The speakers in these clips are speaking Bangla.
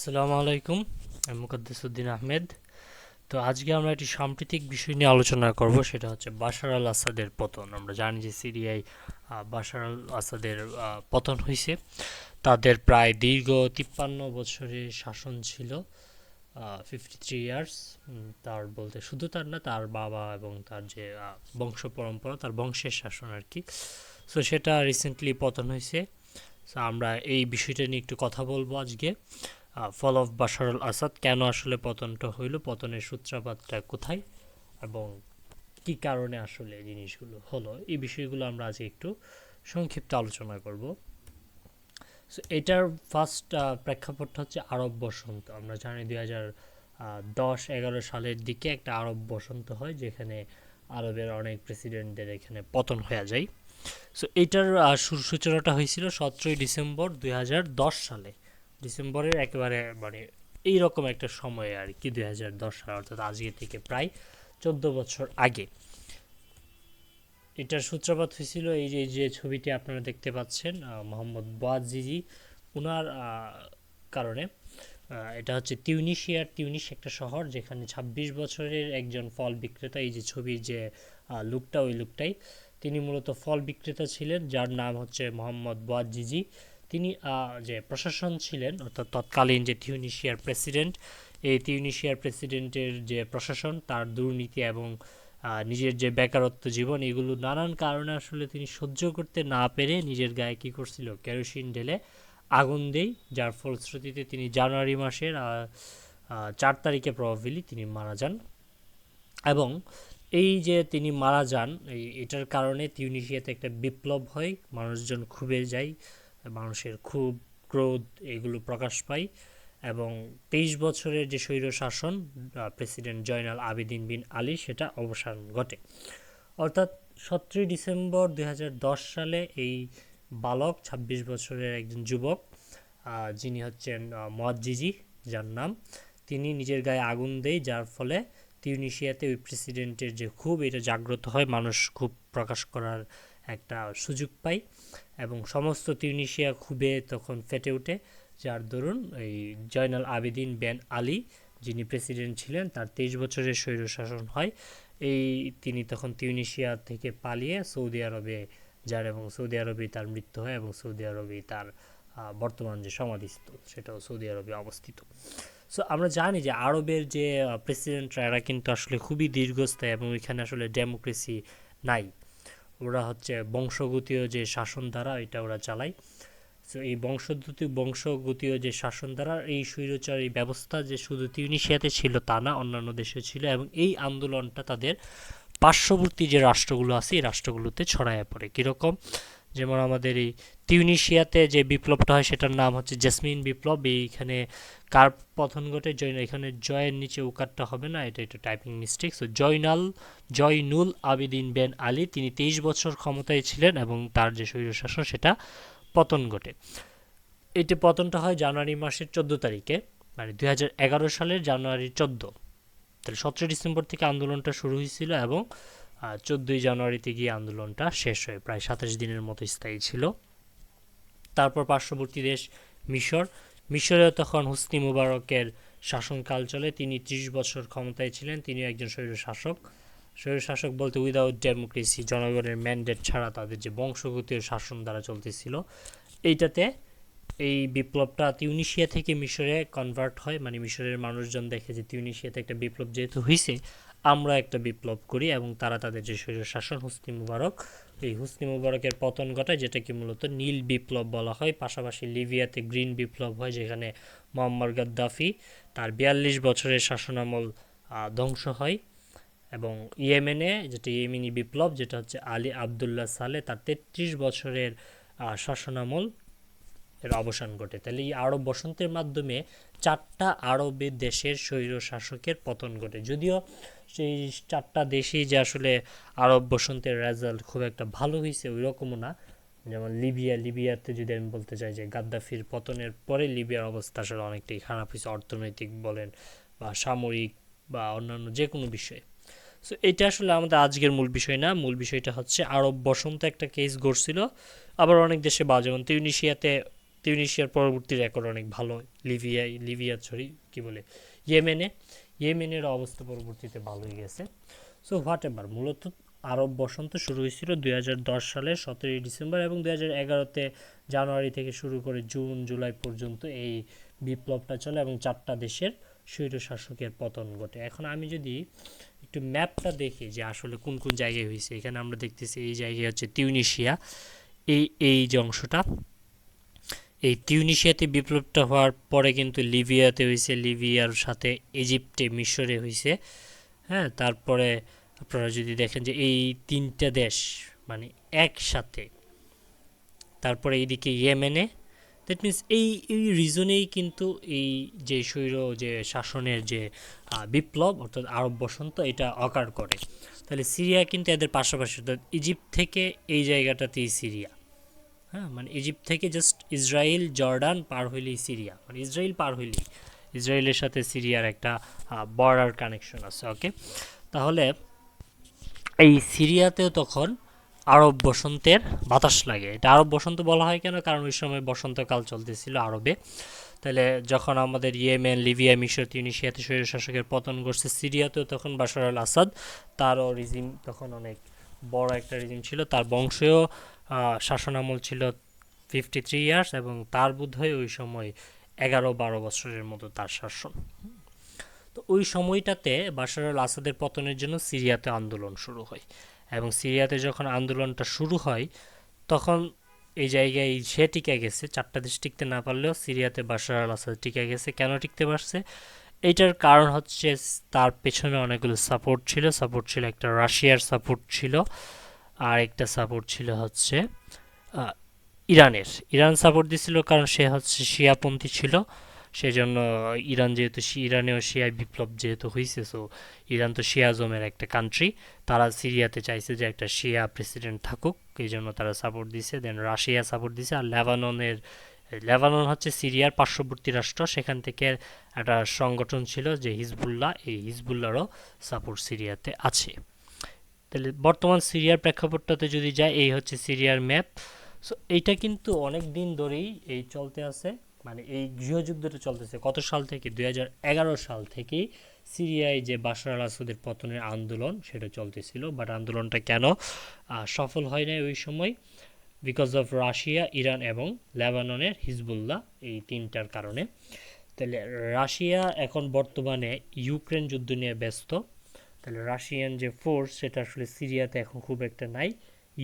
আসসালামু আলাইকুম। আমি মুকদ্দেসউদ্দিন আহমেদ। তো আজকে আমরা একটি সাম্প্রতিক বিষয় নিয়ে আলোচনা করব, সেটা হচ্ছে বাশার আল আসাদের পতন। আমরা জানি যে সিরিয়ায় বাশার আল আসাদের পতন হয়েছে। তাদের প্রায় দীর্ঘ 53 বছরের শাসন ছিল, 53 ইয়ার্স। তার বলতে শুধু তার না, তার বাবা এবং তার যে বংশ পরম্পরা, তার বংশের শাসন আর কি। সো সেটা রিসেন্টলি পতন হয়েছে। সো আমরা এই বিষয়টা নিয়ে একটু কথা বলবো আজকে। ফল অফ বাশার আল আসাদ, কেন আসলে পতনটা হইল, পতনের সূত্রপাতটা কোথায় এবং কি কারণে আসলে জিনিসগুলো হলো, এই বিষয়গুলো আমরা আজকে একটু সংক্ষিপ্ত আলোচনা করব। সো এটার ফার্স্ট প্রেক্ষাপটটা হচ্ছে আরব বসন্ত। আমরা জানি 2010-11 সালের দিকে একটা আরব বসন্ত হয়, যেখানে আরবের অনেক প্রেসিডেন্টদের এখানে পতন হয়ে যায়। সো এইটার সূচনাটা হয়েছিল 17 ডিসেম্বর 2010 সালে। ডিসেম্বরের একেবারে মানে এইরকম একটা সময়ে আর কি, 2010 সাল, অর্থাৎ আজকে থেকে প্রায় 14 বছর আগে। এটার সূত্রপাত হয়েছিল এই যে ছবিটি আপনারা দেখতে পাচ্ছেন, মোহাম্মদ বouazizi উনার কারণে। এটা হচ্ছে তিউনিস একটা শহর, যেখানে 26 বছরের একজন ফল বিক্রেতা, এই যে ছবির যে লুকটা, ওই লুকটাই, তিনি মূলত ফল বিক্রেতা ছিলেন, যার নাম হচ্ছে মোহাম্মদ বouazizi। তিনি যে প্রশাসন ছিলেন, অর্থাৎ তৎকালীন যে তিউনিশিয়ার প্রেসিডেন্ট, এই তিউনিশিয়ার প্রেসিডেন্টের যে প্রশাসন, তার দুর্নীতি এবং নিজের যে বেকারত্ব জীবন, এগুলো নানান কারণে আসলে তিনি সহ্য করতে না পেরে নিজের গায়ে কী করছিল, কেরোসিন ঢেলে আগুন দেই, যার ফলশ্রুতিতে তিনি জানুয়ারি মাসের 4 তারিখে প্রবাবলি তিনি মারা যান। এবং এই যে তিনি মারা যান, এটার কারণে তিউনিসিয়াতে একটা বিপ্লব হয়, মানুষজন ক্ষুবে যায়, মানুষের ক্ষোভ, ক্রোধ এগুলো প্রকাশ পায়, এবং 23 বছরের যে স্বৈর শাসন প্রেসিডেন্ট জয়নাল আবেদিন বিন আলী, সেটা অবসান ঘটে। অর্থাৎ 17 ডিসেম্বর 2010 সালে এই বালক, 26 বছরের একজন যুবক, যিনি হচ্ছেন বouazizi, যার নাম, তিনি নিজের গায়ে আগুন দেয়, যার ফলে তিউনিসিয়াতে ওই প্রেসিডেন্টের যে ক্ষোভ, এটা জাগ্রত হয়, মানুষ ক্ষোভ প্রকাশ করার একটা সুযোগ পায়, এবং সমস্ত তিউনিসিয়া ক্ষোভে তখন ফেটে ওঠে, যার দরুন এই জয়নাল আবেদিন বেন আলী, যিনি প্রেসিডেন্ট ছিলেন, তার 23 বছরের স্বৈরশাসন হয়। তিনি তখন তিউনিসিয়া থেকে পালিয়ে সৌদি আরবে যান, এবং সৌদি আরবে তার মৃত্যু হয়, এবং সৌদি আরবে তার বর্তমান যে সমাধিস্থল, সেটাও সৌদি আরবে অবস্থিত। সো আমরা জানি যে আরবের যে প্রেসিডেন্টরা, এরা কিন্তু আসলে খুবই দীর্ঘস্থায়ী, এবং এখানে আসলে ডেমোক্রেসি নাই। ওরা হচ্ছে বংশগতীয় যে শাসন ধারা, এটা ওরা চালায়। সো এই বংশগতীয় যে শাসন ধারা, এই স্বৈরাচারী ব্যবস্থা যে শুধু তিউনিসিয়াতে ছিল তা না, অন্যান্য দেশে ছিল, এবং এই আন্দোলনটা তাদের পার্শ্ববর্তী যে রাষ্ট্রগুলো আছে, এই রাষ্ট্রগুলোতে ছড়ায় পড়ে। কীরকম? যেমন আমাদের এই তিউনিসিয়াতে যে বিপ্লবটা হয়, সেটার নাম হচ্ছে জেসমিন বিপ্লব। এইখানে কার পতন ঘটে? এখানে জয়ের নিচে উকারটা হবে না, এটা একটু typing mistake. So Zainul Abedin Ben Ali, তিনি 23 বছর ক্ষমতায় ছিলেন, এবং তার যে স্বৈরশাসন, সেটা পতন ঘটে। এটি পতনটা হয় জানুয়ারি মাসের 14 তারিখে, মানে 2011 সালের জানুয়ারি 14। তাহলে 17 ডিসেম্বর থেকে আন্দোলনটা শুরু হয়েছিল, এবং 14 জানুয়ারিতে গিয়ে আন্দোলনটা শেষ হয়, প্রায় 27 দিনের মতো স্থায়ী ছিল। তারপর পার্শ্ববর্তী দেশ মিশরেও তখন হুসনি মুবারকের শাসনকাল চলে। তিনি 30 বছর ক্ষমতায় ছিলেন, তিনি একজন স্বৈরশাসক বলতে উইদাউট ডেমোক্রেসি, জনগণের ম্যান্ডেট ছাড়া তাদের যে বংশগতীয় শাসন দ্বারা চলতেছিল। এইটাতে এই বিপ্লবটা তিউনিসিয়া থেকে মিশরে কনভার্ট হয়, মানে মিশরের মানুষজন দেখে যে তিউনিসিয়াতে একটা বিপ্লব যেহেতু হয়েছে, আমরা একটা বিপ্লব করি, এবং তারা তাদের যে স্বৈরশাসন এই হুসনি মুবারকের পতন ঘটায়, যেটাকে মূলত নীল বিপ্লব বলা হয়। পাশাপাশি লিবিয়াতে গ্রিন বিপ্লব হয়, যেখানে মোয়াম্মার গাদ্দাফি, তার 42 বছরের শাসনামল ধ্বংস হয়, এবং ইয়েমেনে যেটা ইয়েমেনি বিপ্লব, যেটা হচ্ছে আলী আবদুল্লাহ সালে, তার 33 বছরের শাসনামল এর অবসান ঘটে। তাহলে এই আরব বসন্তের মাধ্যমে 4টা আরবের দেশের স্বৈর শাসকের পতন ঘটে। যদিও সেই 4টা দেশেই যে আসলে আরব বসন্তের রেজাল্ট খুব একটা ভালো হয়েছে, ওই রকমও না। যেমন লিবিয়াতে যদি আমি বলতে চাই যে গাদ্দাফির পতনের পরে লিবিয়ার অবস্থা আসলে অনেকটাই খারাপ হয়েছে, অর্থনৈতিক বলেন বা সামরিক বা অন্যান্য যে কোনো বিষয়ে। সো এটা আসলে আমাদের আজকের মূল বিষয় না। মূল বিষয়টা হচ্ছে আরব বসন্ত একটা কেস ঘটছিল, আবার অনেক দেশে যেমন তিউনিসিয়াতে তিউনিশিয়ার পরবর্তী রেকর্ড অনেক ভালো। লিবিয়া সরি কী বলে, ইয়েমেনের অবস্থা পরবর্তীতে ভালোই গেছে। সো হোয়াট এভার, মূলত আরব বসন্ত শুরু হয়েছিল 2010 সালের 17ই ডিসেম্বর, এবং 2011তে জানুয়ারি থেকে শুরু করে জুন জুলাই পর্যন্ত এই বিপ্লবটা চলে এবং 4টা দেশের স্বৈরশাসকের পতন ঘটে। এখন আমি যদি একটু ম্যাপটা দেখি যে আসলে কোন কোন জায়গায় হয়েছে, এখানে আমরা দেখতেছি এই জায়গায় হচ্ছে তিউনিশিয়া, এই যে অংশটা, এই তিউনিশিয়াতে বিপ্লবটা হওয়ার পরে কিন্তু লিবিয়াতে হয়েছে, লিবিয়ার সাথে ইজিপ্টে, মিশরে হয়েছে। হ্যাঁ, তারপরে আপনারা যদি দেখেন যে এই 3টা দেশ মানে একসাথে, তারপরে এইদিকে ইয়েমেনে, দ্যাট মিনস এই রিজনেই কিন্তু এই যে যে শাসনের যে বিপ্লব অর্থাৎ আরব বসন্ত এটা অকার করে। তাহলে সিরিয়া কিন্তু এদের পাশাপাশি, অর্থাৎ ইজিপ্ট থেকে এই জায়গাটাতেই সিরিয়া। হ্যাঁ, মানে ইজিপ্ট থেকে জাস্ট ইসরায়েল জর্ডান পার হইলেই সিরিয়া, মানে ইসরায়েল পার হইলেই ইসরায়েলের সাথে সিরিয়ার একটা বর্ডার কানেকশন আছে। ওকে, তাহলে এই সিরিয়াতেও তখন আরব বসন্তের বাতাস লাগে। এটা আরব বসন্ত বলা হয় কেন? কারণ ওই সময় বসন্তকাল চলতেছিল আরবে। তাহলে যখন আমাদের ইয়েমেন, লিবিয়া, মিশর, তিউনিশিয়াতে স্বৈরশাসকের পতন ঘটছে, সিরিয়াতেও তখন বাশার আল আসাদ, তারও রিজিম তখন অনেক বড় একটা রিজিম ছিল, তার বংশেও শাসনামল ছিল 53 ইয়ার্স, এবং তার বোধহয় ওই সময় 11-12 বছরের মতো তার শাসন। তো ওই সময়টাতে বাশার আল আসাদের পতনের জন্য সিরিয়াতে আন্দোলন শুরু হয়, এবং সিরিয়াতে যখন আন্দোলনটা শুরু হয় তখন এই জায়গায় সে টিকে গেছে। 4টা দেশ টিকতে না পারলেও সিরিয়াতে বাশার আল আসাদ টিকে গেছে। কেন টিকতে পারছে? এইটার কারণ হচ্ছে তার পেছনে অনেকগুলো সাপোর্ট ছিল। একটা রাশিয়ার সাপোর্ট ছিল, আর একটা সাপোর্ট ছিল হচ্ছে ইরান সাপোর্ট দিছিল, কারণ সে হচ্ছে শিয়াপন্থী ছিল। সেজন্য ইরান যেহেতু ইরানেও শিয়া বিপ্লব যেহেতু হয়েছে, সো ইরান তো শিয়াজমের একটা কান্ট্রি, তারা সিরিয়াতে চাইছে যে একটা শিয়া প্রেসিডেন্ট থাকুক, এই জন্য তারা সাপোর্ট দিছে। দেন রাশিয়া সাপোর্ট দিছে, আর লেবানন হচ্ছে সিরিয়ার পার্শ্ববর্তী রাষ্ট্র, সেখান থেকে একটা সংগঠন ছিল যে হিজবুল্লাহ, এই হিজবুল্লাহরও সাপোর্ট সিরিয়াতে আছে। তাহলে বর্তমান সিরিয়ার প্রেক্ষাপটটাতে যদি যায়, এই হচ্ছে সিরিয়ার ম্যাপ। সো এইটা কিন্তু অনেক দিন ধরেই এই চলতে আছে, মানে এই গৃহযুদ্ধটা চলতেছে কত সাল থেকে? 2011 সাল থেকেই সিরিয়ায় যে বাশার আল আসাদের পতনের আন্দোলন সেটা চলতেছিল। বাট আন্দোলনটা কেন সফল হয় না ওই সময়? বিকজ অফ রাশিয়া, ইরান এবং লেবাননের হিজবুল্লাহ, এই 3টার কারণে। তাহলে রাশিয়া এখন বর্তমানে ইউক্রেন যুদ্ধ নিয়ে ব্যস্ত। তাহলে রাশিয়ান যে ফোর্স সেটা আসলে সিরিয়াতে এখন খুব একটা নাই,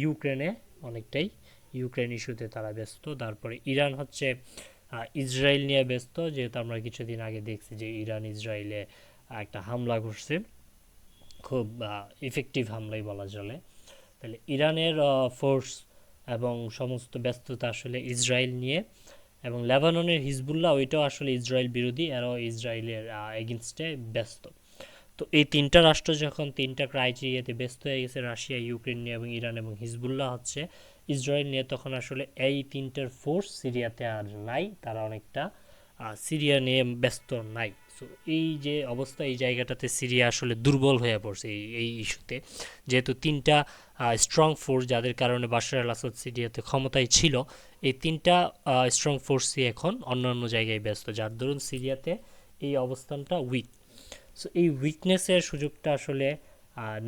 ইউক্রেনে অনেকটাই, ইউক্রেন ইস্যুতে তারা ব্যস্ত। তারপরে ইরান হচ্ছে ইসরায়েল নিয়ে ব্যস্ত, যেহেতু আমরা কিছুদিন আগে দেখছি যে ইরান ইসরায়েলে একটা হামলা করছে, খুব ইফেক্টিভ হামলাই বলা চলে। তাহলে ইরানের ফোর্স এবং সমস্ত ব্যস্ততা আসলে ইসরায়েল নিয়ে, এবং লেবাননের হিজবুল্লাহ ওইটাও আসলে ইসরায়েল বিরোধী, এরাও ইসরায়েলের এগেনস্টে ব্যস্ত। তো এই 3টা রাষ্ট্র যখন 3টা ক্রাইটেরিয়াতে ব্যস্ত হয়ে গেছে, রাশিয়া, ইউক্রেন নিয়ে এবং ইরান, এবং হিজবুল্লাহ হচ্ছে ইসরায়েল নিয়ে, তখন আসলে এই 3টার ফোর্স সিরিয়াতে আর নাই, তারা অনেকটা সিরিয়া নিয়ে ব্যস্ত নাই। সো এই যে অবস্থা, এই জায়গাটাতে সিরিয়া আসলে দুর্বল হয়ে পড়ছে এই ইস্যুতে, যেহেতু 3টা স্ট্রং ফোর্স যাদের কারণে বাশার আল আসাদ সিরিয়াতে ক্ষমতায় ছিল, এই 3টা স্ট্রং ফোর্সই এখন অন্যান্য জায়গায় ব্যস্ত, যার দরুন সিরিয়াতে এই অবস্থানটা উইক। সো এই উইকনেসের সুযোগটা আসলে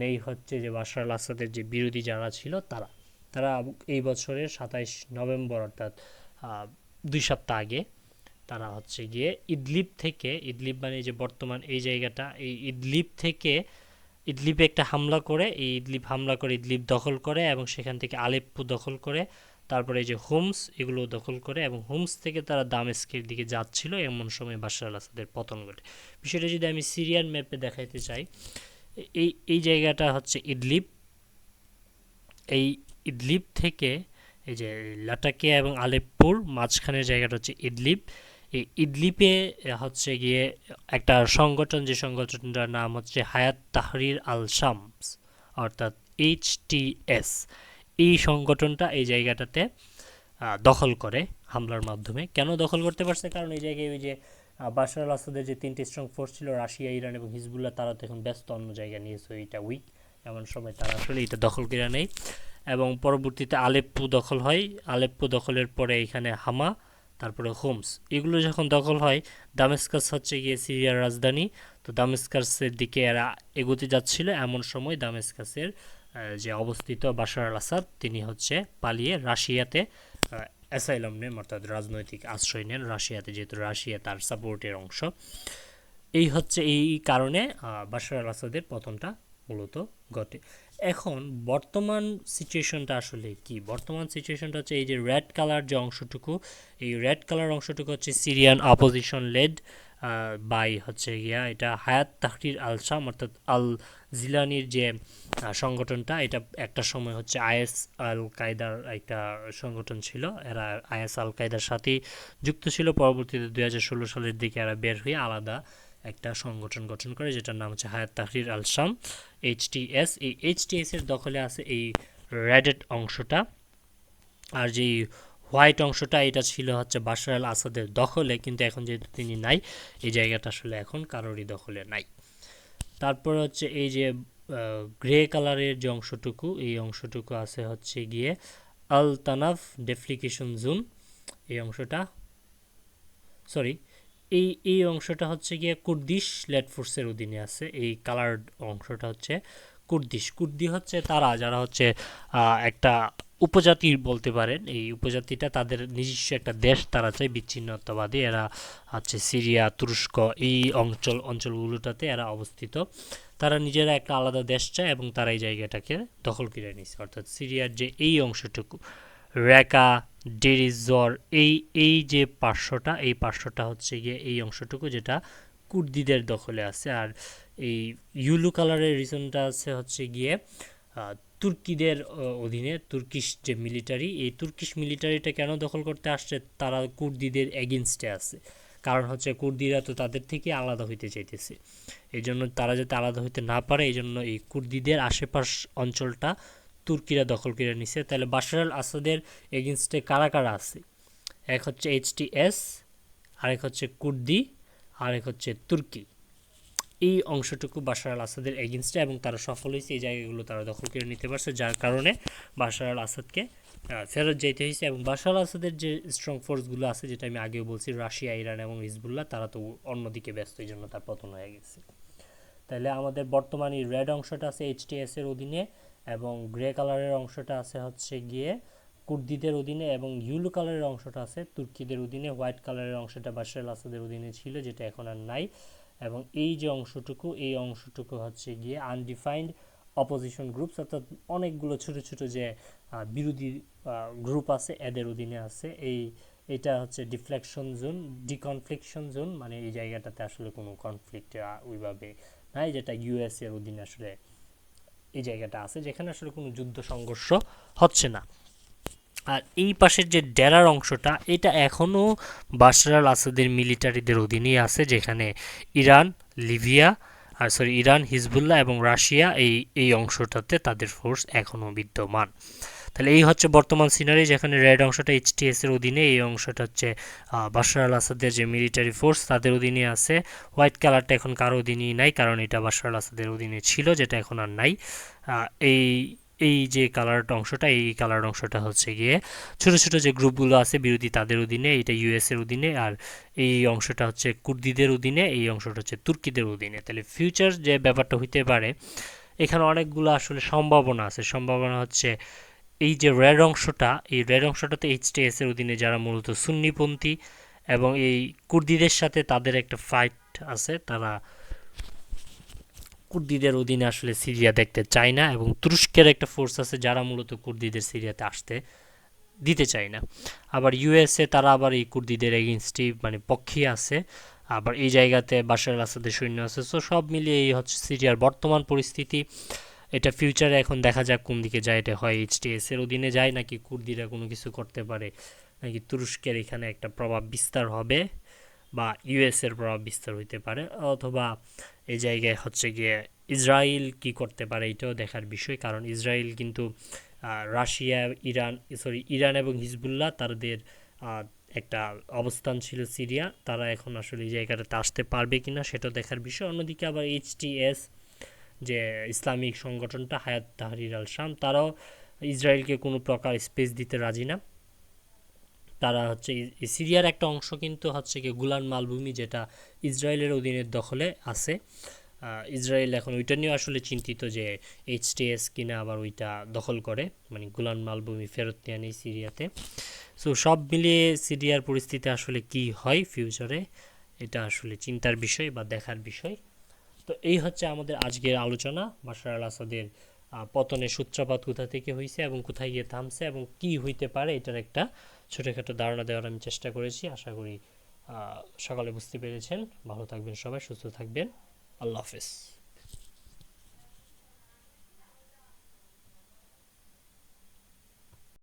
নেই হচ্ছে যে বাশার আল আসাদের যে বিরোধী যারা ছিল তারা এই বছরের 27 নভেম্বর, অর্থাৎ 2 সপ্তাহ আগে, তারা হচ্ছে গিয়ে ইদলিব মানে যে বর্তমান এই জায়গাটা, এই ইদলিবে একটা হামলা করে, ইদলিব দখল করে, এবং সেখান থেকে আলেপ্পো দখল করে, তারপরে এই যে হোমস এগুলো দখল করে, এবং হোমস থেকে তারা দামেস্কের দিকে যাচ্ছিল, এমন সময় বাশার আল আসাদের পতন ঘটে। বিষয়টা যদি আমি সিরিয়ান ম্যাপে দেখাইতে চাই, এই জায়গাটা হচ্ছে ইদলিব থেকে এই যে লাটাকিয়া এবং আলেপ্পোর মাঝখানের জায়গাটা হচ্ছে ইদলিব। এই ইদলিবে হচ্ছে গিয়ে একটা সংগঠন, যে সংগঠনটার নাম হচ্ছে হায়াত তাহরির আল শামস, অর্থাৎ HTS। এই সংগঠনটা এই জায়গাটাতে দখল করে হামলার মাধ্যমে। কেন দখল করতে পারছে? কারণ এই জায়গায় ওই যে বাশার আল আসাদের যে 3টি স্ট্রং ফোর্স ছিল, রাশিয়া, ইরান এবং হিজবুল্লাহ, তারা তো এখন ব্যস্ত অন্য জায়গায় নিয়ে, সো এটা উইক, এমন সময় তারা আসলে এটা দখল করে নেয়। এবং পরবর্তীতে আলেপ্পো দখল হয়, আলেপ্পো দখলের পরে এখানে হামা, তারপরে হোমস, এগুলো যখন দখল হয়, দামেস্কাস হচ্ছে গিয়ে সিরিয়ার রাজধানী। তো দামেস্কাসের দিকে এরা এগোতে যাচ্ছিল, এমন সময় দামেস্কাসের যে অবস্থিত বাশার আল আসাদ, তিনি হচ্ছে পালিয়ে রাশিয়াতে অ্যাসাইলাম নেন, অর্থাৎ রাজনৈতিক আশ্রয় নেন রাশিয়াতে, যেহেতু রাশিয়া তার সাপোর্টের অংশ। এই হচ্ছে এই কারণে বাশার আল আসাদের পতনটা মূলত ঘটে। এখন বর্তমান সিচুয়েশনটা আসলে কি? বর্তমান সিচুয়েশনটা হচ্ছে এই যে রেড কালার যে অংশটুকু, এই রেড কালার অংশটুকু হচ্ছে সিরিয়ান অপোজিশন লেড বাই হচ্ছে গিয়া এটা হায়াত তাহরির আল শাম, অর্থাৎ আল জিলানির যে সংগঠনটা, এটা একটা সময় হচ্ছে আইএস আল কায়দার একটা সংগঠন ছিল। এরা আইএস আল কায়দার সাথেই যুক্ত ছিল। পরবর্তীতে 2016 সালের দিকে এরা বের হয়ে আলাদা একটা সংগঠন গঠন করে, যেটার নাম হচ্ছে হায়াত তাহরির আল শাম, এইচটিএস। এই এইচটিএস এর দখলে আছে এই রেডেড অংশটা, আর যেই হোয়াইট অংশটা এটা ছিল হচ্ছে বাশার আল আসাদের দখলে, কিন্তু এখন যেহেতু তিনি নাই, এই জায়গাটা আসলে এখন কারোরই দখলে নাই। তারপর হচ্ছে এই যে গ্রে কালারের যে অংশটুকু, এই অংশটুকু আছে হচ্ছে গিয়ে আল তানাফ ডেফ্লিকেশন জোন। এই অংশটা, সরি, এই অংশটা হচ্ছে গিয়ে কুর্দিশ লেড ফোর্সের অধীনে আছে। এই কালার্ড অংশটা হচ্ছে কুর্দি হচ্ছে তারা যারা হচ্ছে একটা উপজাতি বলতে পারেন। এই উপজাতিটা তাদের নিজস্ব একটা দেশ তারা চায়, বিচ্ছিন্নতাবাদী। এরা হচ্ছে সিরিয়া, তুরস্ক এই অঞ্চলগুলোটাতে এরা অবস্থিত। তারা নিজেরা একটা আলাদা দেশ চায় এবং তারা এই জায়গাটাকে দখল করে নিছে। অর্থাৎ সিরিয়ার যে এই অংশটুকু, রেকা, ডেরিজর, এই যে পার্শ্বটা, এই পার্শ্বটা হচ্ছে গিয়ে এই অংশটুকু যেটা কুর্দিদের দখলে আছে। আর এই ইউলু কালারের রিজনটা আছে হচ্ছে গিয়ে তুর্কিদের অধীনে। তুর্কিশ যে মিলিটারি, এই তুর্কিশ মিলিটারিটা কেন দখল করতে আসছে? তারা কুর্দিদের এগেনস্টে আছে। কারণ হচ্ছে কুর্দিরা তো তাদের থেকে আলাদা হইতে চাইতেছে, এই জন্য তারা যাতে আলাদা হইতে না পারে, এই জন্য এই কুর্দিদের আশেপাশ অঞ্চলটা তুর্কিরা দখল করে নিছে। তাহলে বাশার আল আসাদের এগেনস্টে কারা কারা আছে? এক হচ্ছে এইচটিএস, আরেক হচ্ছে কুর্দি, আরেক হচ্ছে তুর্কি। এই অংশটুকু বাশার আল আসাদের এগেনস্টে, এবং তারা সফল হয়েছে, এই জায়গাগুলো তারা দখল করে নিতে পারছে, যার কারণে বাশার আল আসাদকে ফেরত যাইতে হয়েছে। এবং বাশার আল আসাদের যে স্ট্রং ফোর্সগুলো আছে, যেটা আমি আগেও বলছি, রাশিয়া, ইরান এবং হিজবুল্লাহ, তারা তো অন্যদিকে ব্যস্ত, এই জন্য তার পতন হয়ে গেছে। তাহলে আমাদের বর্তমানে রেড অংশটা আছে এইচটিএস এর অধীনে, এবং গ্রে কালারের অংশটা আছে হচ্ছে গিয়ে কুর্দিদের অধীনে, এবং ইউলো কালারের অংশটা আছে তুর্কিদের অধীনে। হোয়াইট কালারের অংশটা বাশার আল আসাদের অধীনে ছিল, যেটা এখন আর নাই। এবং এই যে অংশটুকু, এই অংশটুকু হচ্ছে গিয়ে আনডিফাইন্ড অপোজিশন গ্রুপস, অর্থাৎ অনেকগুলো ছোট ছোট যে বিরোধী গ্রুপ আছে, এদের অধীনে আছে। এটা হচ্ছে ডিফ্লেকশন জোন, ডিকনফ্লিকশন জোন, মানে এই জায়গাটাতে আসলে কোনো কনফ্লিক্ট ওইভাবে নাই, যেটা ইউএস এর অধীনে আসলে এই জায়গাটা আছে, যেখানে আসলে কোনো যুদ্ধ সংঘর্ষ হচ্ছে না। আর এই পাশের যে ডেরার অংশটা, এটা এখনও বাশার আল আসাদের মিলিটারিদের অধীনেই আছে, যেখানে ইরান, লিবিয়া, ইরান, হিজবুল্লাহ এবং রাশিয়া এই অংশটাতে তাদের ফোর্স এখনও বিদ্যমান। তাহলে এই হচ্ছে বর্তমান সিনারি, যেখানে রেড অংশটা এইচটিএস এর অধীনে, এই অংশটা হচ্ছে বাশার আল আসাদের যে মিলিটারি ফোর্স তাদের অধীনে আছে। হোয়াইট কালারটা এখন কারো অধীনেই নাই, কারণ এটা বাশার আল আসাদের অধীনে ছিল, যেটা এখন আর নাই। এই এই যে কালার অংশটা, এই কালার অংশটা হচ্ছে গিয়ে ছোট ছোট যে গ্রুপগুলো আছে বিরোধী, তাদের অধীনে, এটা ইউএস এর অধীনে। আর এই অংশটা হচ্ছে কুর্দিদের অধীনে, এই অংশটা হচ্ছে তুর্কিদের অধীনে। তাহলে ফিউচার যে ব্যাপারটা হইতে পারে, এখানে অনেকগুলো আসলে সম্ভাবনা আছে। সম্ভাবনা হচ্ছে এই যে রেড অংশটা, এই রেড অংশটাতে এইচটিএস এর অধীনে, যারা মূলত সুন্নিপন্থী, এবং এই কুর্দিদের সাথে তাদের একটা ফাইট আছে। তারা কুর্দিদের অধীনে আসলে সিরিয়া দেখতে চায় না, এবং তুরস্কের একটা ফোর্স আছে যারা মূলত কুর্দিদের সিরিয়াতে আসতে দিতে চায় না। আবার ইউএসএ তারা আবার এই কুর্দিদের এগেনস্টে মানে পক্ষে আছে। আবার এই জায়গাতে বাশার আল আসাদের সৈন্য আছে। সো সব মিলিয়ে এই হচ্ছে সিরিয়ার বর্তমান পরিস্থিতি। এটা ফিউচারে এখন দেখা যাক কোন দিকে যায়। এটা হয় এইচটিএস এর অধীনে যায়, নাকি কুর্দিরা কোনো কিছু করতে পারে, নাকি তুরস্কের এখানে একটা প্রভাব বিস্তার হবে, বা ইউএস এর প্রভাব বিস্তার হইতে পারে, অথবা এই জায়গায় হচ্ছে গিয়ে ইসরায়েল কি করতে পারে, এটাও দেখার বিষয়। কারণ ইসরায়েল কিন্তু রাশিয়া, ইরান এবং হিজবুল্লাহ তাদের একটা অবস্থান ছিল সিরিয়া, তারা এখন আসলে এই জায়গাটাতে আসতে পারবে কিনা সেটাও দেখার বিষয়। অন্যদিকে আবার এইচটিএস যে ইসলামিক সংগঠনটা, হায়াত তাহরির আল শাম, তারাও ইসরায়েলকে কোনো প্রকার স্পেস দিতে রাজি না। তারা হচ্ছে এই সিরিয়ার একটা অংশ কিন্তু হচ্ছে কি গোলান মালভূমি, যেটা ইসরায়েলের অধীনের দখলে আছে। ইসরায়েল এখন ওইটা নিয়ে আসলে চিন্তিত যে এইচটিএস কিনা আবার ওইটা দখল করে, মানে গোলান মালভূমি ফেরত নেওয়া নেই সিরিয়াতে। সো সব মিলিয়ে সিরিয়ার পরিস্থিতি আসলে কি হয় ফিউচারে, এটা আসলে চিন্তার বিষয় বা দেখার বিষয়। তো এই হচ্ছে আমাদের আজকের আলোচনা, বাশার আল আসাদের পতনের সূত্রপাত কোথা থেকে হয়েছে এবং কোথায় গিয়ে থামছে এবং কি হইতে পারে, এটার একটা ছোটোখাটো ধারণা দেওয়ার আমি চেষ্টা করেছি। আশা করি সকলে বুঝতে পেরেছেন। ভালো থাকবেন সবাই, সুস্থ থাকবেন। আল্লাহ হাফেজ।